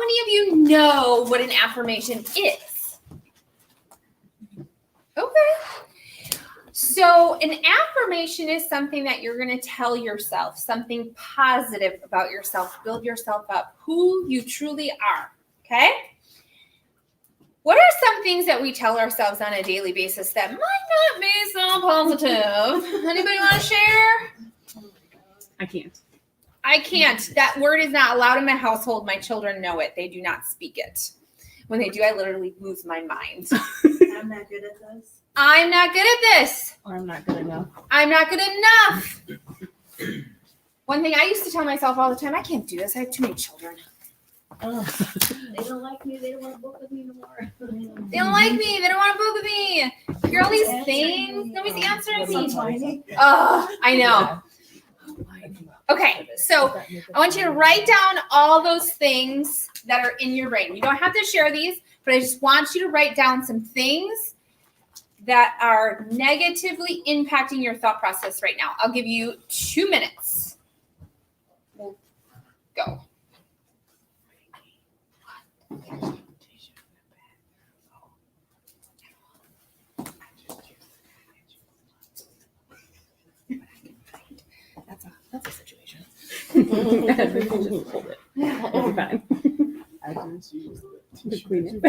many of you know what an affirmation is? Okay. So an affirmation is something that you're going to tell yourself, something positive about yourself, build yourself up, who you truly are. Okay? What are some things that we tell ourselves on a daily basis that might not be so positive? Anybody want to share? I can't. That word is not allowed in my household. My children know it. They do not speak it. When they do, I literally lose my mind. I'm not good at this. I'm not good at this. Or I'm not good enough. I'm not good enough. One thing I used to tell myself all the time, I can't do this. I have too many children. Oh, they don't like me. They don't want to book with me anymore. They don't like me. They don't want to book with me. Hear all these things. Nobody's answering me. Oh, I know. Okay, so I want you to write down all those things that are in your brain. You don't have to share these, but I just want you to write down some things that are negatively impacting your thought process right now. I'll give you 2 minutes. We'll go. That's a situation. Just hold it. It'll be fine. I just use the The tissue. queen.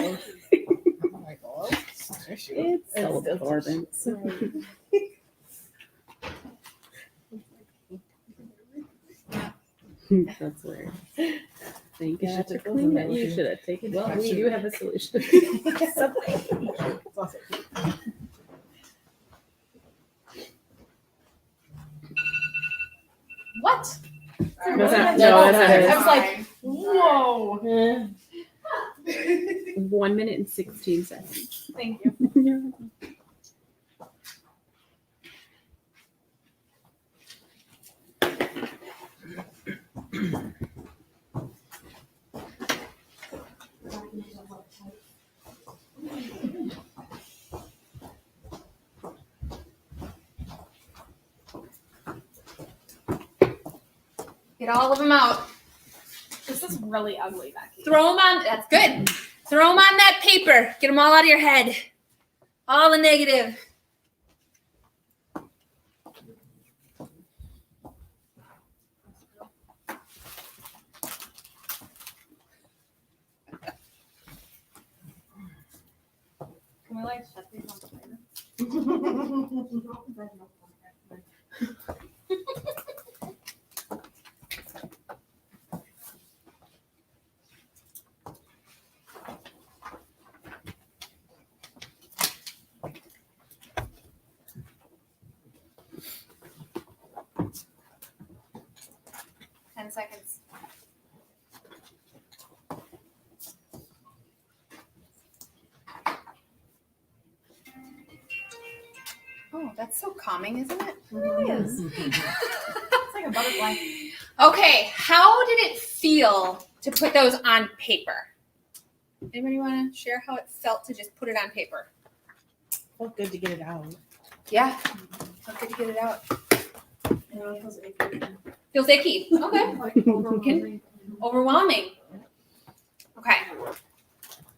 I'm like, oh, It's self-absorbent. That's weird. Thank you. Yeah, Should it goes in there with you you. should have taken. Well, we do have a solution. What? Was that- No, it is. I was like, whoa. 1 minute and 16 seconds. Thank you. Get all of them out. This is really ugly, Becky. Throw them on. That's good. Throw them on that paper. Get them all out of your head. All the negative. Can we like shut these on the Seconds. Oh, that's so calming, isn't it? It really is. It's like a butterfly. Okay, how did it feel to put those on paper? Anybody want to share how it felt to just put it on paper? Felt good to get it out. Yeah, felt good to get it out. You know, it feels icky. Feels icky. Okay. Like overwhelming. Overwhelming. Okay.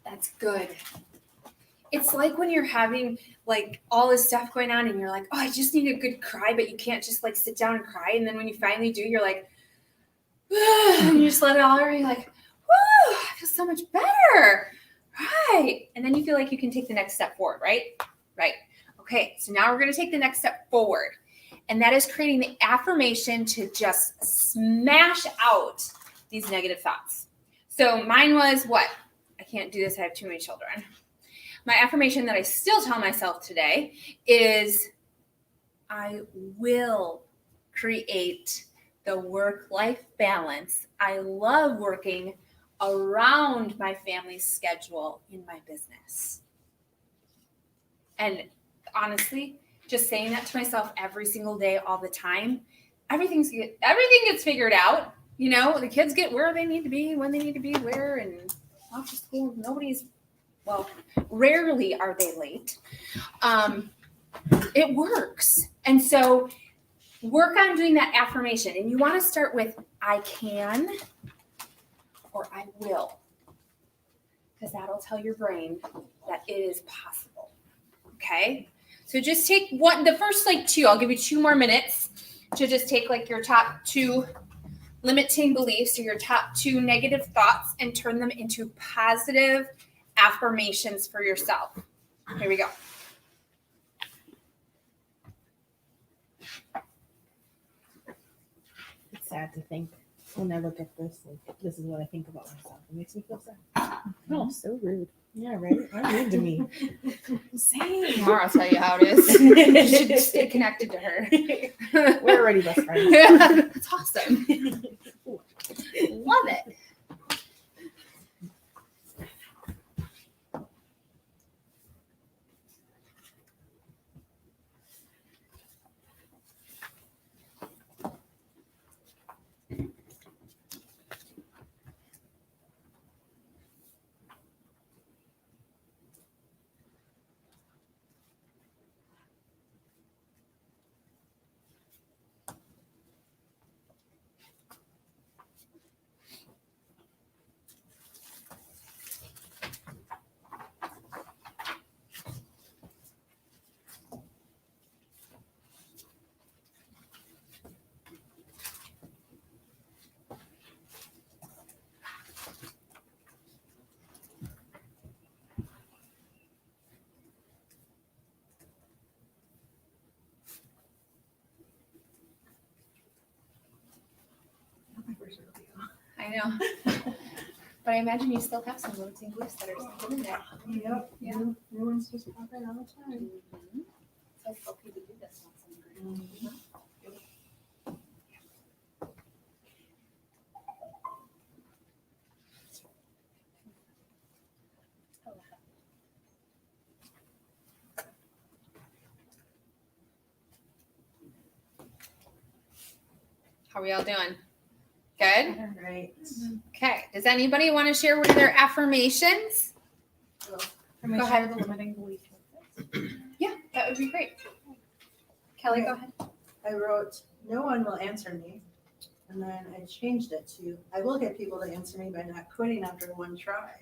That's good. It's like when you're having like all this stuff going on and you're like, oh, I just need a good cry, but you can't just like sit down and cry. And then when you finally do, you're like, and you just let it all out. You're like, woo, I feel so much better. Right. And then you feel like you can take the next step forward, right? Right. Okay. So now we're going to take the next step forward. And that is creating the affirmation to just smash out these negative thoughts. So mine was what? I can't do this. I have too many children. My affirmation that I still tell myself today is I will create the work-life balance. I love working around my family's schedule in my business. And honestly, just saying that to myself every single day, all the time, everything gets figured out. You know, the kids get where they need to be, when they need to be, where, and off to school. Rarely are they late. It works. And so work on doing that affirmation. And you want to start with I can or I will. because that'll tell your brain that it is possible. Okay? So just take the first like 2, I'll give you 2 more minutes to just take like your top 2 limiting beliefs or your top 2 negative thoughts and turn them into positive affirmations for yourself. Here we go. It's sad to think when I look at this, like, this is what I think about myself. It makes me feel sad. Oh, so rude. Yeah, right? I'm mean to me. Same. Tomorrow I'll tell you how it is. You should stay connected to her. We're already best friends. That's awesome. Love it. I know. But I imagine you still have some limiting beliefs that are still in there. Yep. Yeah. New ones just pop in all the time. So it's okay to do this once in a while. How are we all doing? Good? Right. Okay. Does anybody want to share one of their affirmations? Go ahead with the limiting belief. Yeah, that would be great. Kelly, go ahead. I wrote, no one will answer me. And then I changed it to, I will get people to answer me by not quitting after one try.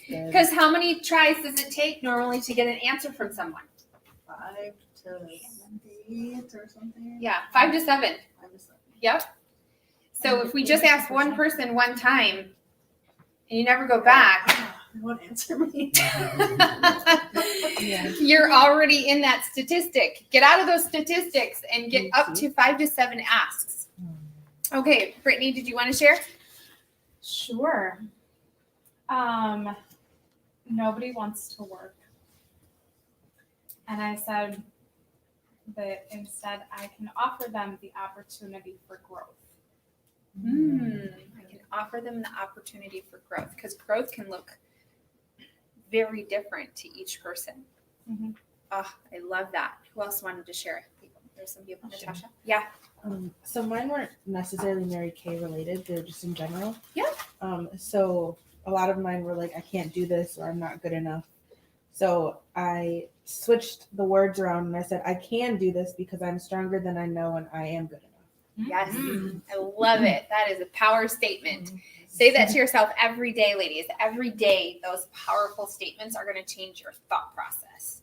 Because how many tries does it take normally to get an answer from someone? 5 to 8 or something. Yeah, 5 to 7. 5 to 7. Yep. So if we just ask one person one time and you never go back, They won't answer me. you're already in that statistic. Get out of those statistics and get up to 5 to 7 asks. Okay, Brittany, did you want to share? Sure. Nobody wants to work. And I said that instead I can offer them the opportunity for growth. I can offer them the opportunity for growth because growth can look very different to each person. Mhm. Oh, I love that. Who else wanted to share? There's some people. Sure. Natasha? Yeah. So mine weren't necessarily Mary Kay related. They're just in general. Yeah. So a lot of mine were like, I can't do this or I'm not good enough. So I switched the words around and I said, I can do this because I'm stronger than I know and I am good enough. Yes. I love it. That is a power statement. Say that to yourself every day, ladies. Every day, those powerful statements are going to change your thought process.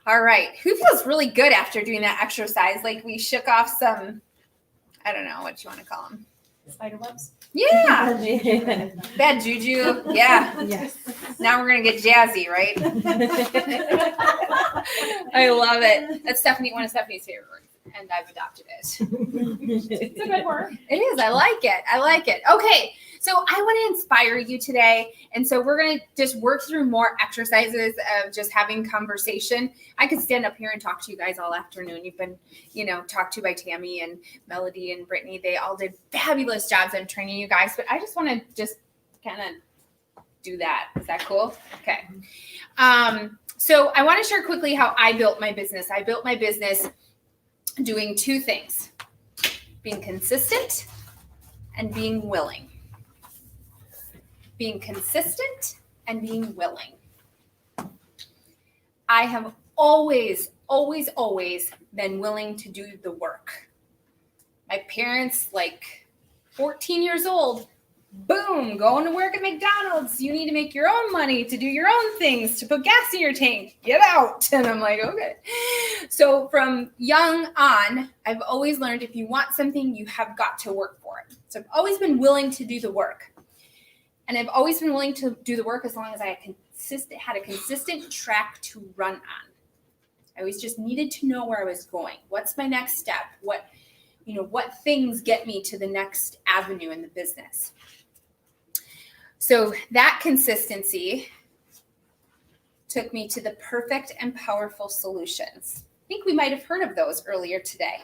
All right. Who feels really good after doing that exercise? Like we shook off some, I don't know what you want to call them. Spider webs. Yeah. Bad juju. Yeah. Yes. Now we're going to get jazzy, right? I love it. That's one of Stephanie's favorite words, and I've adopted it. It's a good word. It is. I like it. I like it. Okay. So I want to inspire you today. And so we're going to just work through more exercises of just having conversation. I could stand up here and talk to you guys all afternoon. You've been, talked to by Tammy and Melody and Brittany. They all did fabulous jobs on training you guys. But I just want to just kind of do that. Is that cool? Okay. So I want to share quickly how I built my business. I built my business doing 2 things: being consistent and being willing. Being consistent and being willing. I have always, always, always been willing to do the work. My parents, 14 years old, Boom, going to work at McDonald's. You need to make your own money to do your own things, to put gas in your tank. Get out. And I'm like, okay. So from young on, I've always learned if you want something, you have got to work for it. So I've always been willing to do the work. And I've always been willing to do the work as long as I had a consistent track to run on. I always just needed to know where I was going. What's my next step? What things get me to the next avenue in the business? So that consistency took me to the perfect and powerful solutions. I think we might have heard of those earlier today.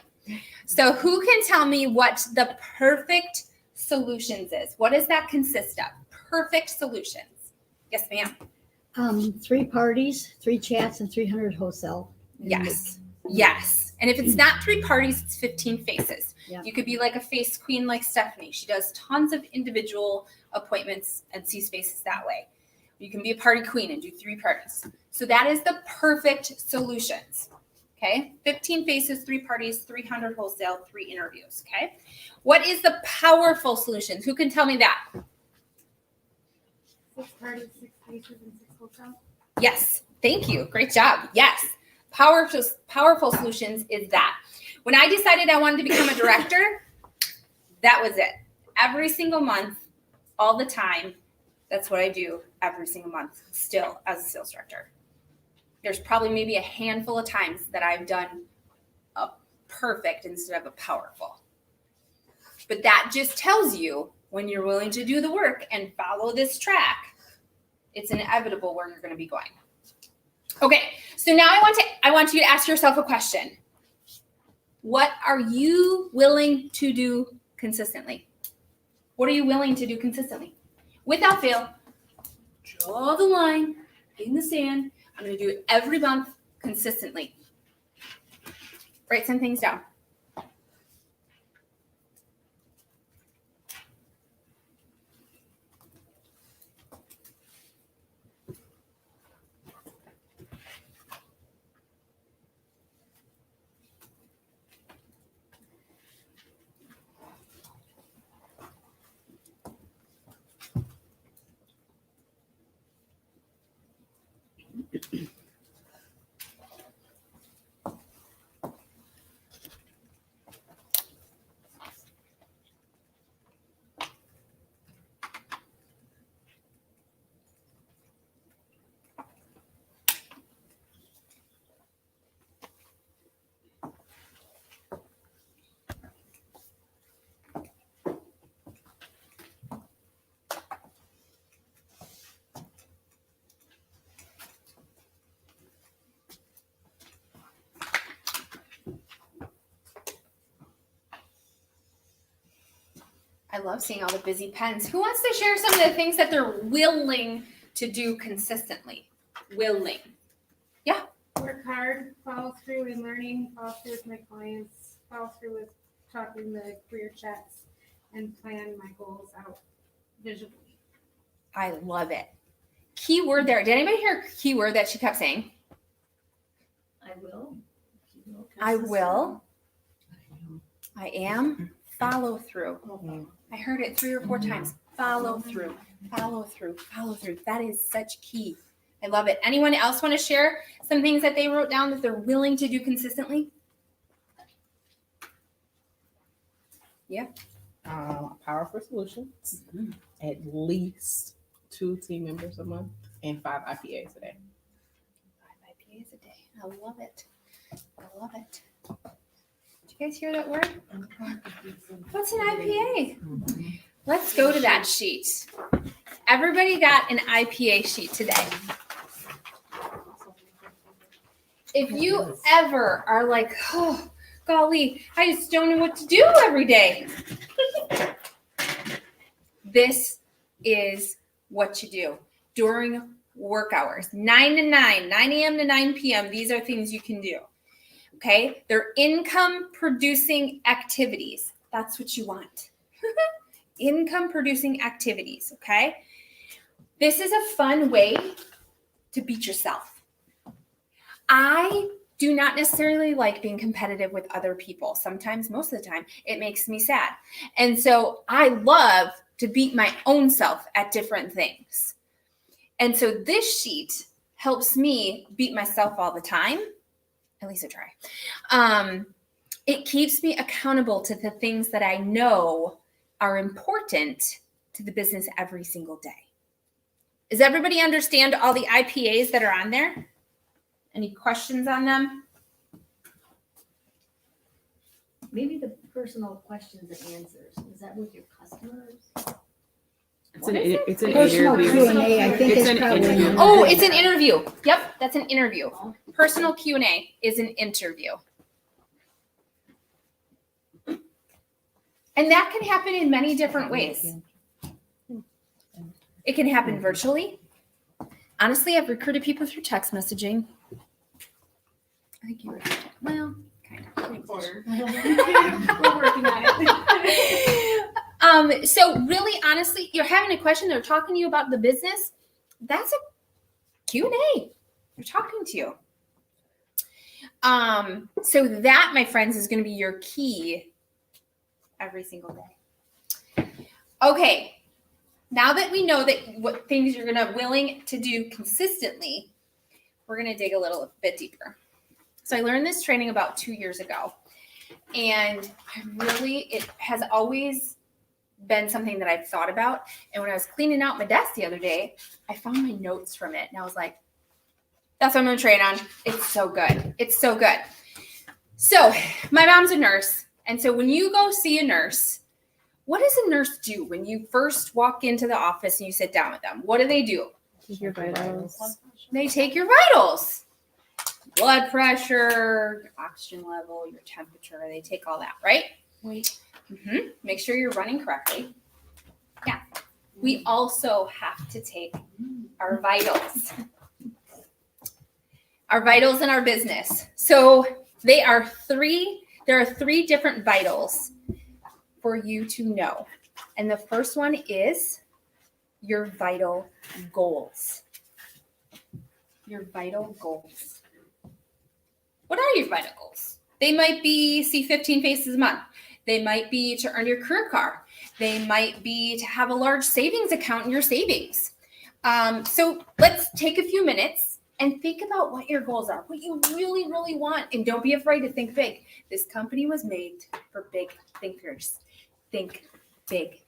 So who can tell me what the perfect solutions is? What does that consist of? Perfect solutions. Yes, ma'am. 3 parties, 3 chats, and 300 wholesale. Yes. Yes. And if it's not 3 parties, it's 15 faces. Yeah. You could be like a face queen like Stephanie. She does tons of individual appointments and sees faces that way. You can be a party queen and do 3 parties. So that is the perfect solutions. Okay. 15 faces, 3 parties, 300 wholesale, 3 interviews. Okay. What is the powerful solutions? Who can tell me that? 6 parties, 6 faces, and 6 hotels. Yes. Thank you. Great job. Yes. Powerful solutions is that. When I decided I wanted to become a director, that was it. Every single month, all the time, that's what I do every single month still as a sales director. There's probably maybe a handful of times that I've done a perfect instead of a powerful. But that just tells you when you're willing to do the work and follow this track, it's inevitable where you're going to be going. Okay, so now I want you to ask yourself a question. What are you willing to do consistently? What are you willing to do consistently? Without fail, draw the line in the sand. I'm going to do it every month consistently. Write some things down. I love seeing all the busy pens. Who wants to share some of the things that they're willing to do consistently? Willing. Yeah. Work hard, follow through in learning, follow through with my clients, follow through with talking the career chats, and plan my goals out visually. I love it. Key word there. Did anybody hear a key word that she kept saying? I will. I will. I am. Follow through. I heard it 3 or 4 times. Follow through. Follow through. Follow through. That is such key. I love it. Anyone else want to share some things that they wrote down that they're willing to do consistently? Yeah. Powerful solutions. At least 2 team members a month and 5 IPAs a day. 5 IPAs a day. I love it. I love it. Did you guys hear that word? What's an IPA? Let's go to that sheet. Everybody got an IPA sheet today. If you ever are like, oh, golly, I just don't know what to do every day. This is what you do during work hours, 9 to 9, 9 a.m. to 9 p.m. These are things you can do. Okay, they're income producing activities. That's what you want. Income producing activities. Okay, this is a fun way to beat yourself. I do not necessarily like being competitive with other people. Sometimes, most of the time, it makes me sad. And so I love to beat my own self at different things. And so this sheet helps me beat myself all the time. At least I try. It keeps me accountable to the things that I know are important to the business every single day. Does everybody understand all the IPAs that are on there? Any questions on them? Maybe the personal questions and answers, is that with your customers? It's an Personal interview. Q&A, I think It's is an probably. interview. Oh, it's an interview. Yep, that's an interview. Personal Q&A is an interview. And that can happen in many different ways. It can happen virtually. Honestly, I've recruited people through text messaging. I think you were, well, kind of. Quarter. We're working on it. So really, honestly, you're having a question, they're talking to you about the business. That's a Q&A. They're talking to you. So that, my friends, is going to be your key every single day. Okay. Now that we know that what things you're gonna willing to do consistently, we're gonna dig a little bit deeper. So I learned this training about 2 years ago, and it has always been something that I've thought about. And when I was cleaning out my desk the other day, I found my notes from it, and I was like, "That's what I'm gonna train on. It's so good. It's so good." So my mom's a nurse, and so when you go see a nurse, what does a nurse do when you first walk into the office and you sit down with them? What do? Take your vitals. They take your vitals. Blood pressure, oxygen level, your temperature. They take all that, right? Make sure you're running correctly. Yeah. We also have to take our vitals. Our vitals in our business. So there are three different vitals for you to know. And the first one is your vital goals. Your vital goals. What are your vital goals? They might be see 15 faces a month. They might be to earn your career car. They might be to have a large savings account in your savings. So let's take a few minutes and think about what your goals are, what you really, really want. And don't be afraid to think big. This company was made for big thinkers. Think big.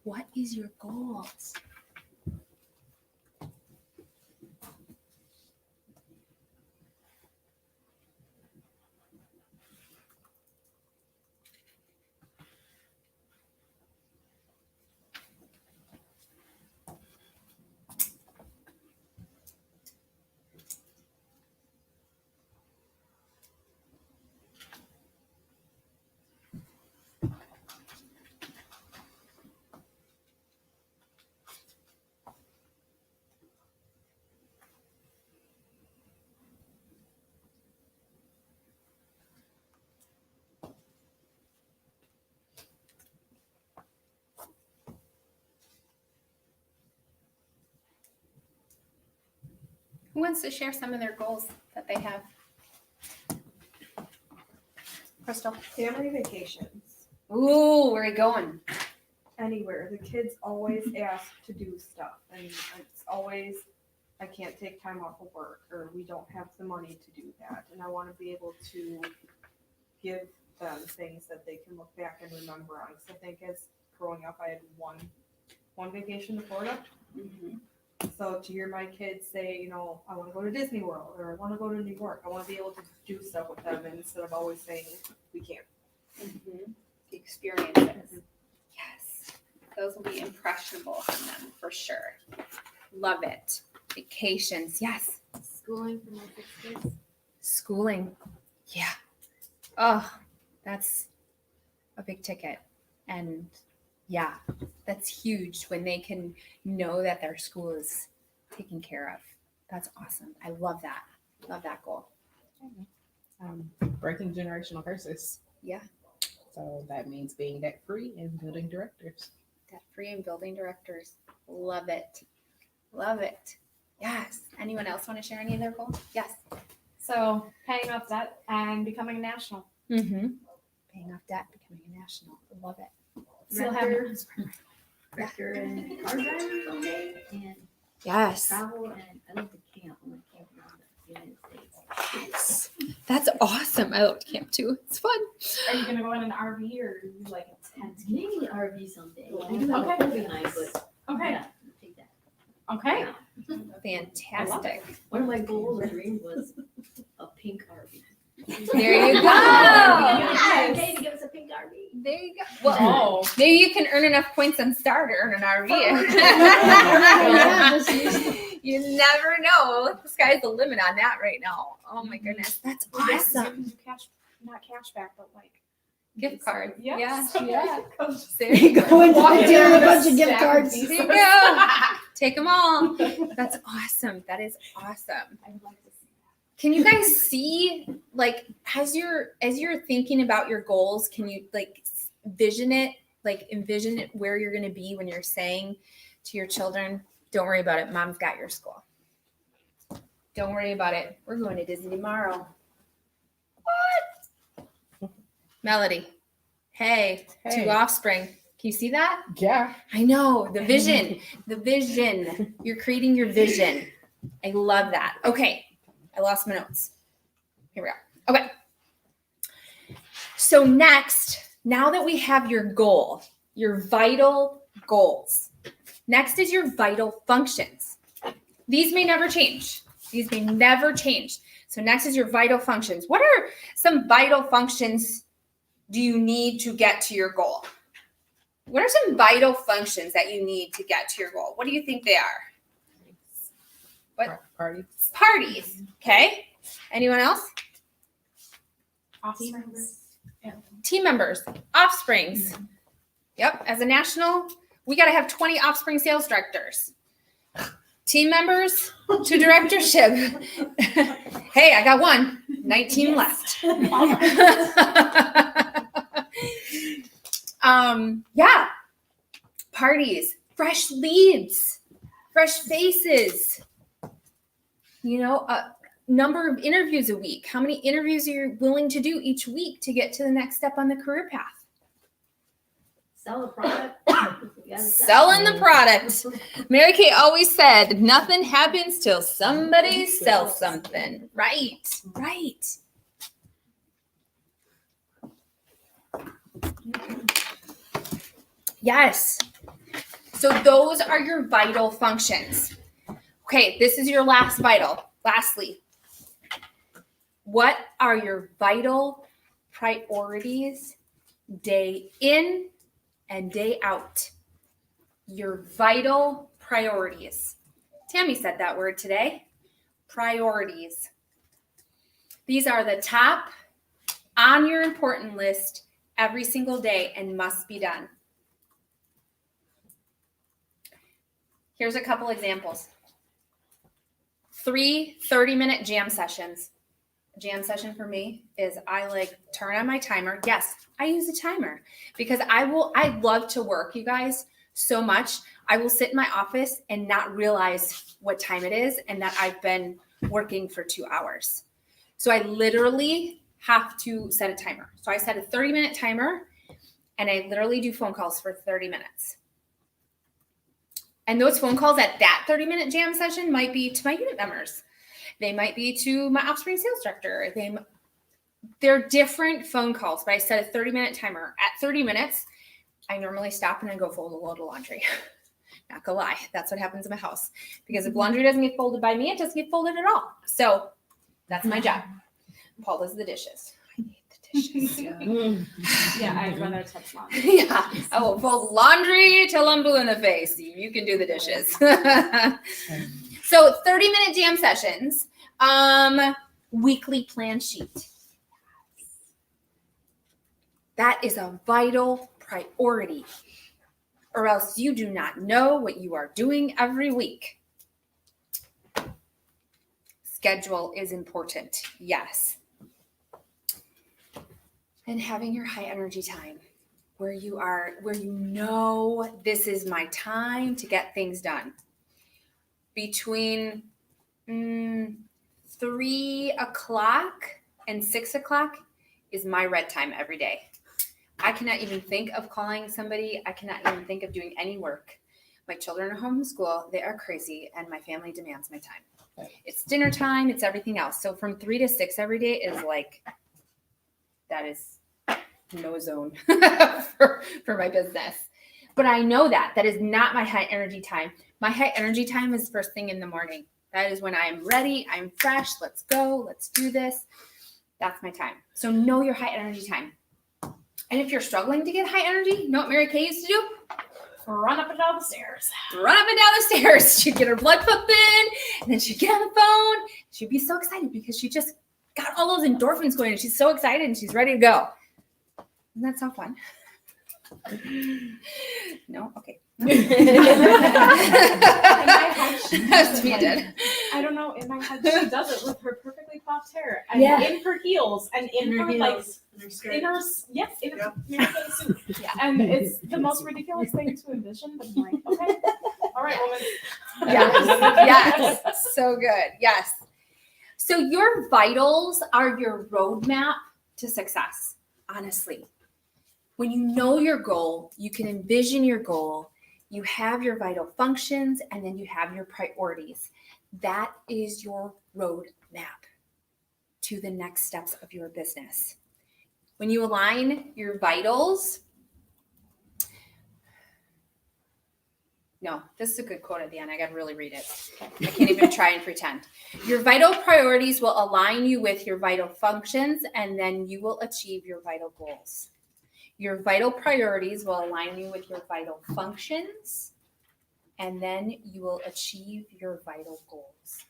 What is your goals? Who wants to share some of their goals that they have? Crystal. Family vacations, Ooh, where are you going? anywhere. The kids always ask to do stuff, and it's always, I can't take time off of work, or we don't have the money to do that. And I want to be able to give them things that they can look back and remember on. Because I think as growing up, I had one vacation to Florida. So to hear my kids say, you know, I want to go to Disney World, or I want to go to New York, I want to be able to do stuff with them instead of always saying we can't. The experiences. Yes. Those will be impressionable on them for sure. Love it. Vacations. Yes. Schooling for my 6 kids. Schooling. Yeah. Oh, that's a big ticket. And yeah, that's huge when they can know that their school is taken care of. That's awesome. I love that. Love that goal. Breaking generational curses. Yeah. So that means being debt free and building directors. Debt free and building directors. Love it. Love it. Yes. Anyone else want to share any of their goals? Yes. So paying off debt and becoming a national. Mm-hmm. Paying off debt, becoming a national. Love it. Still have Renter. director and car driver someday and Yes. travel, and I love to camp. I want to camp around the United States. Yes. That's awesome. I love camp too. It's fun. Are you gonna go in an RV or you like a tent? Maybe RV someday. I do have a Okay. pool behind, but Okay. yeah, take that. Okay. Yeah. Fantastic. One of my goals or dreams was a pink RV. There you go. Yeah, okay, to give us a pink RV. There you go. Well, maybe you can earn enough points on Star to earn an RV. Yeah, just use- You never know. The sky's the limit on that right now. Oh my goodness. That's awesome. Cash, not cash back, but like Gift card. Yep. Yeah. So Yeah. there There you go. Walk in with a bunch of gift stack cards. pieces. There you go. Take them all. That's awesome. That is awesome. I would like to see Can you guys see, like, as you're thinking about your goals, can you like envision it where you're going to be when you're saying to your children, don't worry about it, mom's got your school. Don't worry about it, we're going to Disney tomorrow. What? Melody, hey, Hey. 2 offspring. Can you see that? Yeah. I know, the vision. You're creating your vision. I love that. Okay, I lost my notes. Here we go. Okay. So next, now that we have your goal, your vital goals, next is your vital functions. These may never change. So next is your vital functions. What are some vital functions do you need to get to your goal? What are some vital functions that you need to get to your goal? What do you think they are? What? Party. Parties. Okay. Anyone else? offsprings. Team members, offsprings. Yep. As a national, we got to have 20 offspring sales directors. Team members to directorship. Hey, I got one. 19 left. Yeah. Parties, fresh leads, fresh faces. You know, a number of interviews a week. How many interviews are you willing to do each week to get to the next step on the career path? Sell a product. You gotta sell. Selling the product. Mary Kay always said, nothing happens till somebody sells something. Right. Yes. So those are your vital functions. Okay, this is your last vital. Lastly, what are your vital priorities day in and day out? Your vital priorities. Tammy said that word today. Priorities. These are the top on your important list every single day and must be done. Here's a couple examples. 3 30-minute jam sessions. A jam session for me is I turn on my timer. Yes, I use a timer because I love to work, you guys, so much. I will sit in my office and not realize what time it is and that I've been working for 2 hours. So I literally have to set a timer. So I set a 30-minute timer and I literally do phone calls for 30 minutes. And those phone calls at that 30-minute jam session might be to my unit members. They might be to my offspring sales director. They're different phone calls, but I set a 30-minute timer. At 30 minutes, I normally stop and I go fold a load of laundry. Not gonna lie, that's what happens in my house. Because if laundry doesn't get folded by me, it doesn't get folded at all. So that's my job. Paul does the dishes. I need the dishes. Yeah, I'd rather touch laundry. Yeah, I will fold laundry till I'm blue in the face. You can do the dishes. So 30-minute jam sessions, weekly plan sheet. That is a vital priority, or else you do not know what you are doing every week. Schedule is important, yes. And having your high energy time where you know this is my time to get things done. Between 3 o'clock and 6 o'clock is my red time every day. I cannot even think of calling somebody. I cannot even think of doing any work. My children are home from school. They are crazy, and my family demands my time. It's dinner time. It's everything else. So from 3 to 6 every day is like, that is no zone for my business. But I know that is not my high energy time. My high energy time is first thing in the morning. That is when I am ready. I'm fresh. Let's go. Let's do this. That's my time. So know your high energy time. And if you're struggling to get high energy, you know what Mary Kay used to do? Run up and down the stairs. Run up and down the stairs. She'd get her blood pumping, and then she'd get on the phone. She'd be so excited because she just got all those endorphins going, and she's so excited and she's ready to go. Isn't that so fun? No? Okay. In my head, she Has to be does done. it. I don't know. In my head, she does it with her perfectly cropped hair and Yeah. in her heels and in her like In her skirt. in her yes in her Yep. Mary Kay suit. Yeah. And it's the most ridiculous thing to envision. But I'm like, okay, all right, woman. Yes. Yes. So good. Yes. So your vitals are your roadmap to success, honestly. When you know your goal, you can envision your goal, you have your vital functions, and then you have your priorities. That is your roadmap to the next steps of your business. When you align your vitals, no, this is a good quote at the end. I got to really read it. I can't even try and pretend. Your vital priorities will align you with your vital functions, and then you will achieve your vital goals. Your vital priorities will align you with your vital functions, and then you will achieve your vital goals.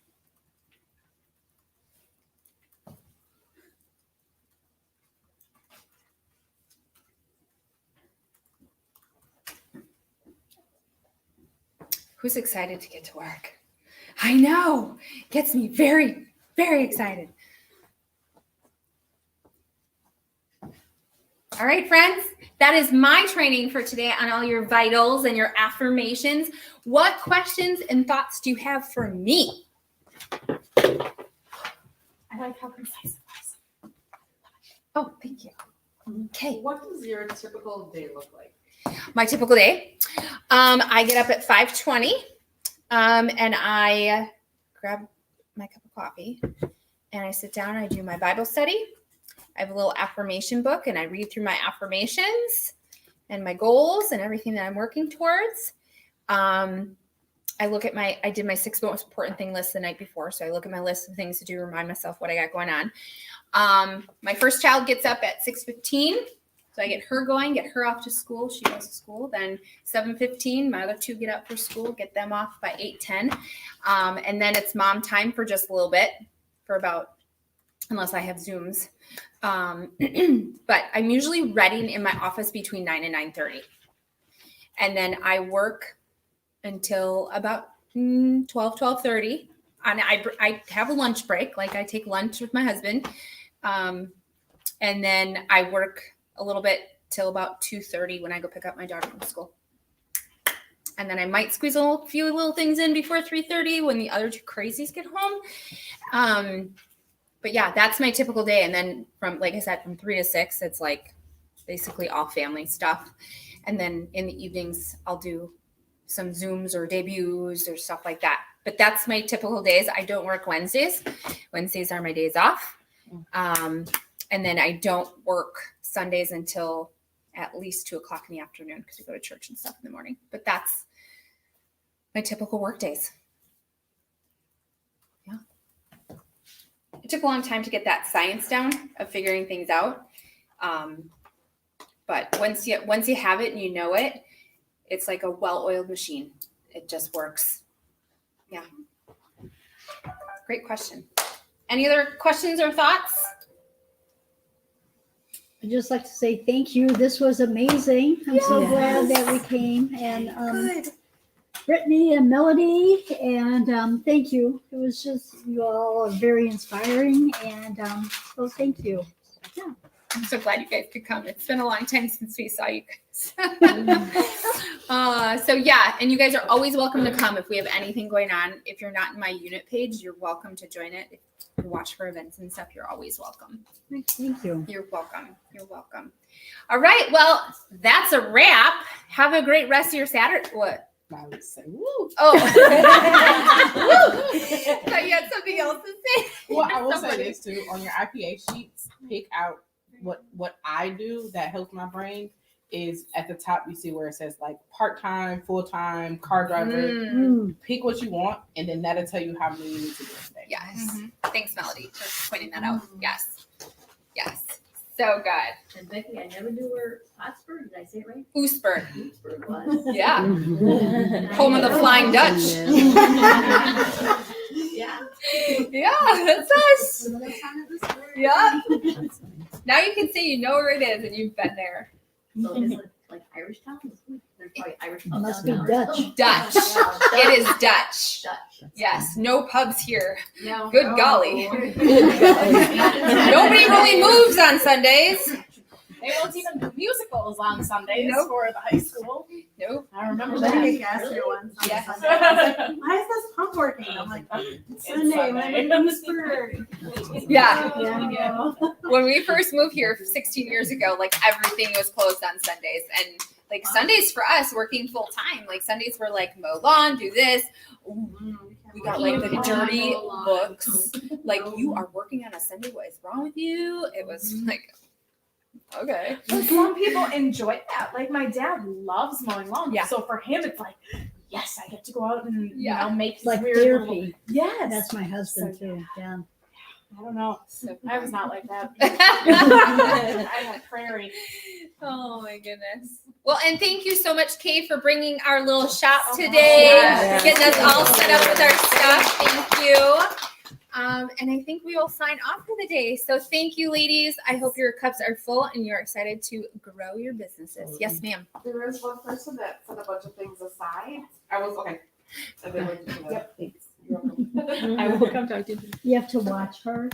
Who's excited to get to work? I know. Gets me very, very excited. All right, friends, that is my training for today on all your vitals and your affirmations. What questions and thoughts do you have for me? I like how concise it was. Oh, thank you. Okay. What does your typical day look like? My typical day. I get up at 5:20, and I grab my cup of coffee, and I sit down and I do my Bible study. I have a little affirmation book, and I read through my affirmations and my goals and everything that I'm working towards. I look at I did my 6 most important thing list the night before, so I look at my list of things to do, remind myself what I got going on. My first child gets up at 6:15. So I get her going, get her off to school. She goes to school. Then 7:15, my other 2 get up for school, get them off by 8:10. And then it's mom time for just a little bit, for about, unless I have Zooms. But I'm usually ready in my office between 9 and 9:30. And then I work until about 12:30. And I have a lunch break. Like I take lunch with my husband. And then I work a little bit till about 2:30 when I go pick up my daughter from school. And then I might squeeze a few little things in before 3:30 when the other 2 crazies get home. But yeah, that's my typical day. And then from, like I said, from 3 to 6, it's like basically all family stuff. And then in the evenings, I'll do some Zooms or debuts or stuff like that. But that's my typical days. I don't work Wednesdays. Wednesdays are my days off. And then I don't work Sundays until at least 2:00 in the afternoon because we go to church and stuff in the morning. But that's my typical work days. Yeah. It took a long time to get that science down of figuring things out. But once you have it and you know it, it's like a well-oiled machine. It just works. Yeah. Great question. Any other questions or thoughts? I'd just like to say thank you. This was amazing. I'm so glad that we came. And Good. Brittany and Melody, and thank you. It was just, you all are very inspiring. And so thank you. Yeah. I'm so glad you guys could come. It's been a long time since we saw you guys. So yeah, and you guys are always welcome to come if we have anything going on. If you're not in my unit page, you're welcome to join it. If you watch for events and stuff, you're always welcome. Thank you. You're welcome. You're welcome. All right. Well, that's a wrap. Have a great rest of your Saturday. What? I would say, woo. Oh. Thought you had something else to say. Well, I will say Somebody. this too. On your IPA sheets, pick out what I do that helps my brain. Is at the top you see where it says like part-time, full-time, car driver. Mm. Pick what you want, and then that'll tell you how many you need to do a day. Yes. Thanks, Melody, for pointing that out. Yes. Yes. So good. And Becky, I never knew where Plattsburgh, did I say it right? Oosburg. Plattsburgh was. Yeah. Home of the Flying Dutch. Yeah. Yeah, that's us. So the next time it was there. Yeah. Now you can say you know where it is and you've been there. So is it like Irish Town? There's probably Irish Town. Must be downtown. Dutch. Dutch. Yeah, It is Dutch. Dutch. Yes. No pubs here. No. Good golly. Oh. Nobody really moves on Sundays. They won't even do musicals on Sundays Nope. for the high school. Nope. I remember Becky that. asked me once on Yeah. Sunday, I was like, why is this pump working? I'm like, it's Sunday, I'm in Lewisburg. Yeah. Yeah. When we first moved here 16 years ago, like everything was closed on Sundays. And like Sundays for us working full time, like Sundays were like mow lawn, do this. Ooh, we got like the dirty looks. Like, you are working on a Sunday, what is wrong with you? It was like, okay. But some people enjoy that. Like my dad loves mowing lawns. Yeah. So for him, it's like, yes, I get to go out and Yeah. make his Like weird little. therapy. Yes. That's my husband too. Yeah. I don't know. So I was not like that. oh I had prairie. my goodness. Well, and thank you so much, Kay, for bringing our little shop Oh, today, yes. getting us all set up with our stuff. Thank you. And I think we will sign off for the day. So thank you, ladies. I hope your cups are full and you're excited to grow your businesses. Yes, ma'am. There is one person that set a bunch of things aside. I was okay. And then we're just gonna- Yep. You're welcome. I will come talk to you. You have to watch her.